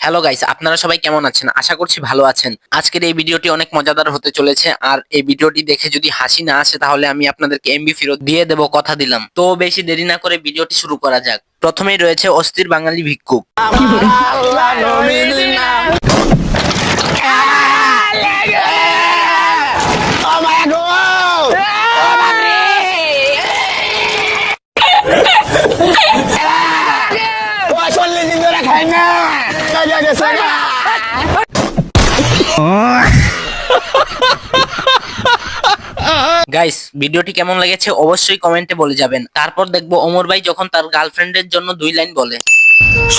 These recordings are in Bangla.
হ্যালো গাইস, আপনারা সবাই কেমন আছেন? আশা করছি ভালো আছেন। আজকের এই ভিডিওটি অনেক মজাদার হতে চলেছে, আর এই ভিডিওটি দেখে যদি হাসি না আসে তাহলে আমি আপনাদেরকে এমবি ফেরত দিয়ে দেব, কথা দিলাম। তো বেশি দেরি না করে ভিডিওটি শুরু করা যাক। প্রথমেই রয়েছে অস্থির বাঙালি ভিক্ষুক। গাইস, ভিডিওটি কেমন লেগেছে অবশ্যই কমেন্টে বলে যাবেন। তারপর দেখবো ওমর ভাই যখন তার গার্লফ্রেন্ডের জন্য 2 লাইন বলে।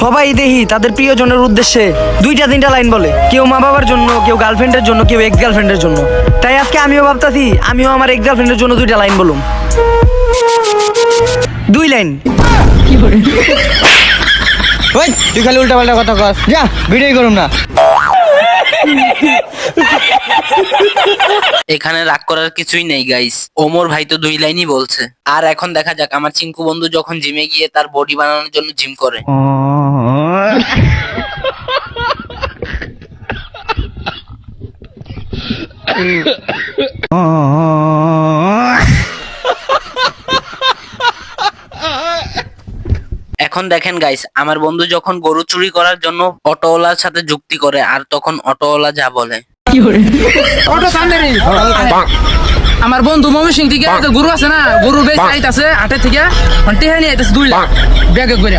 সবাই দেখি তাদের প্রিয়জনের উদ্দেশ্যে 2-3টা লাইন বলে, কেউ মা বাবার জন্য, কেউ গার্লফ্রেন্ডের জন্য, কেউ এক্স গার্লফ্রেন্ডের জন্য। তাই আজকে আমিও ভাবতাছি আমিও আমার এক্স গার্লফ্রেন্ডের জন্য 2টা লাইন বলুম। 2 লাইন। ওই তুই খালি উল্টা পাল্টা কথা কস, যা ভিডিও করুম না। এখানে রাগ করার কিছুই নেই গাইস, ওমর ভাই তো 2 লাইনই বলছে। আর এখন দেখা যাক আমার চিঙ্কু বন্ধু যখন জিমে গিয়ে তার বডি বানানোর জন্য জিম করে। এখন দেখেন গাইস, আমার বন্ধু যখন গরু চুরি করার জন্য অটোওয়ালার সাথে যুক্তি করে, আর তখন অটোওয়ালা যা বলে। অটো সামনে রে। আমার বন্ধু মমি সিং থেকে যে গরু আছে না, গরু বেশ আইতাছে হাটে থেকে, টেহা নিয়ে আইতাছে 2 লাখ ব্যাগে করে।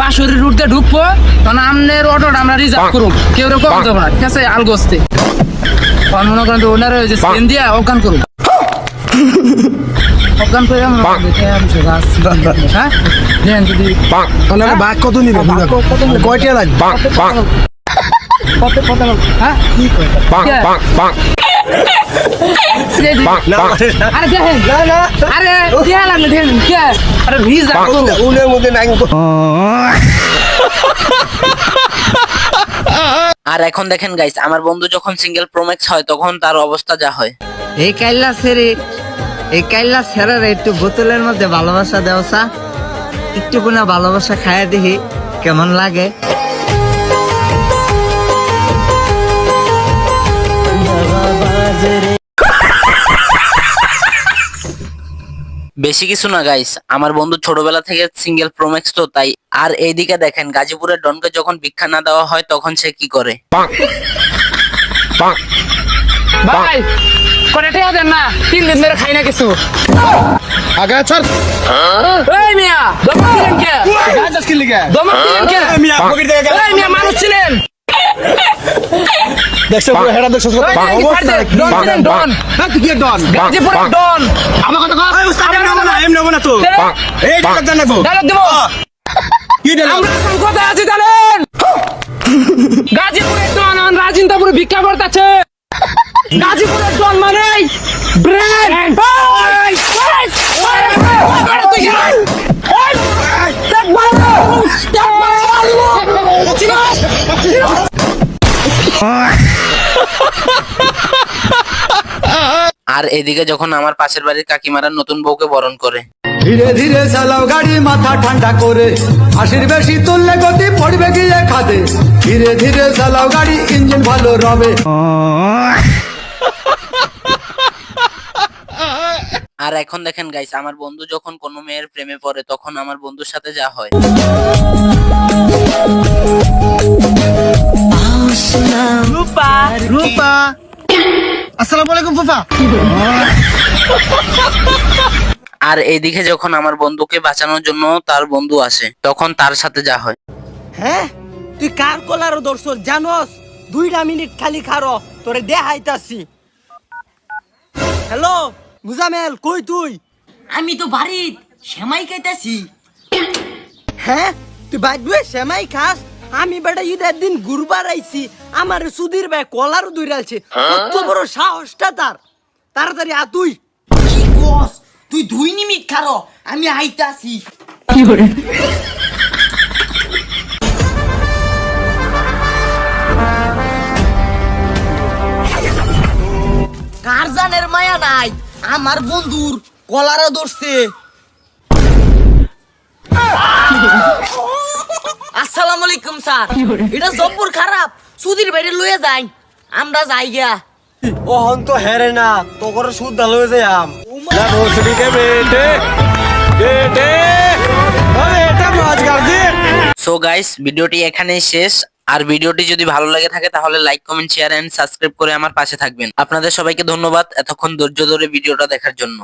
বাঁশুরি রুটতে ঢুকবো, তখন আমনের অটোটা আমরা রিজার্ভ করুম, কেউ কম যাবো না, ঠিক আছে? আলগোস্তে মনে করেন ওনার ওই যে স্পেন দিয়ে অজ্ঞান করুম, অজ্ঞান করে হ্যাঁ দেন যদি বাঘ কত নিবে, কয়টা লাগবে? কত হ্যাঁ কি আরে দেখেন, আরে দেয়া লাগলে দেখেন কে, আরে রিজার্ভ করুম উনের মধ্যে নাই। আর এখন দেখেন গাইস, আমার বন্ধু যখন সিঙ্গেল প্রোম্যাক্স হয় তখন তার অবস্থা যা হয়। এই কাইল্লা ছেড়ে একটু বোতলের মধ্যে ভালোবাসা দেওয়া, একটু কোনা ভালোবাসা খায়া দেখি কেমন লাগে। বেশি কিছু না গাইস, আমার বন্ধু ছোটবেলা থেকে সিঙ্গেল প্রোম্যাক্স তো তাই। আর এইদিকে দেখেন গাজীপুরের ডনকে যখন ভিক্ষা না দেওয়া হয় তখন সে কি করে। ভাই করে টেয়া দেন না, 3 দিন ধরে খাই না কিছু। আগে ছাড়। এই মিয়া দমক দিলেন কে? গাছ কি লিগে? দমক দিলেন কে? মিয়া পকেট থেকে গেল। এই মিয়া মানুষ ছিলেন? দেখছো পুরো হেডা দেখছো এই নাকি ছাড় দে, ডন ছিলেন, ডন। হ্যাঁ তুই কি ডন? গাজীপুরের ডন। আমার কথা কর। এই উস্তাদ এমন না তো। এই ডাক দেন লাগবো। ডায়লগ দেবো। কি ডাক? আমরা এখন কোথায় আছি জানেন? গাজীপুরের ডন আর রাজিন্দাপুরে ভিক্ষা করতেছে। গাজীপুরের ডন মানে ব্রেন। আর এদিকে যখন আমার পাশের বাড়ির কাকিমারা নতুন বউকে বরণ করে। ধীরে ধীরে চালাও গাড়ি, মাথা ঠান্ডা করে, হাসির বেশি তুললে গতি পড়বে গিয়ে খাদে। ধীরে ধীরে চালাও গাড়ি, ইঞ্জিন ভালো রবে। আর এখন দেখেন গাইস, আমার বন্ধু যখন কোনো মেয়ের প্রেমে পড়ে তখন আমার বন্ধুর সাথে যা হয়। রূপা আসসালামু আলাইকুম ফুফা। আর এইদিকে যখন আমার বন্ধুকে বাঁচানোর জন্য তার বন্ধু আসে তখন তার সাথে যা হয়। হ্যাঁ, তুই কার কলারও দর্শক জানোস? 2টা মিনিট খালি খারো, তোরে দেখাইতাছি। হ্যালো মুজামেল, কই তুই? আমি তো বাড়িত সেমাই খাইতেছি। হ্যাঁ, তুই বাজবে সেমাই খাস? আমি বেটা ঈদের দিন ঘুরবার আইছি, আমার সুধীর ভাই কলারও দৌড়ালছে। কত বড় সাহসটা তার! তাড়াতাড়ি আ তুই। কি কস? তুই 2 মিনিট খারো, আমি আইতাছি। কার জানের মায়া নাই, আমার বন্ধুর কলারে ধরছে। আসসালামু আলাইকুম স্যার এটা জব্বর খারাপ সুধীর বাইরে লয়ে যাই আমরা যাই গিয়া ওহন তো হেরে না তো করে সুদ দাল হয়ে যায় আম না ভোসড়ি কে বেটে বেটে আরে এটা মাছ কর দে সো গাইস ভিডিওটি এখানেই শেষ। আর ভিডিওটি যদি ভালো লাগে থাকে তাহলে like comment share and subscribe করে আমার পাশে থাকবেন। আপনাদের সবাইকে ধন্যবাদ এতক্ষণ ধৈর্য ধরে ভিডিওটা দেখার জন্য।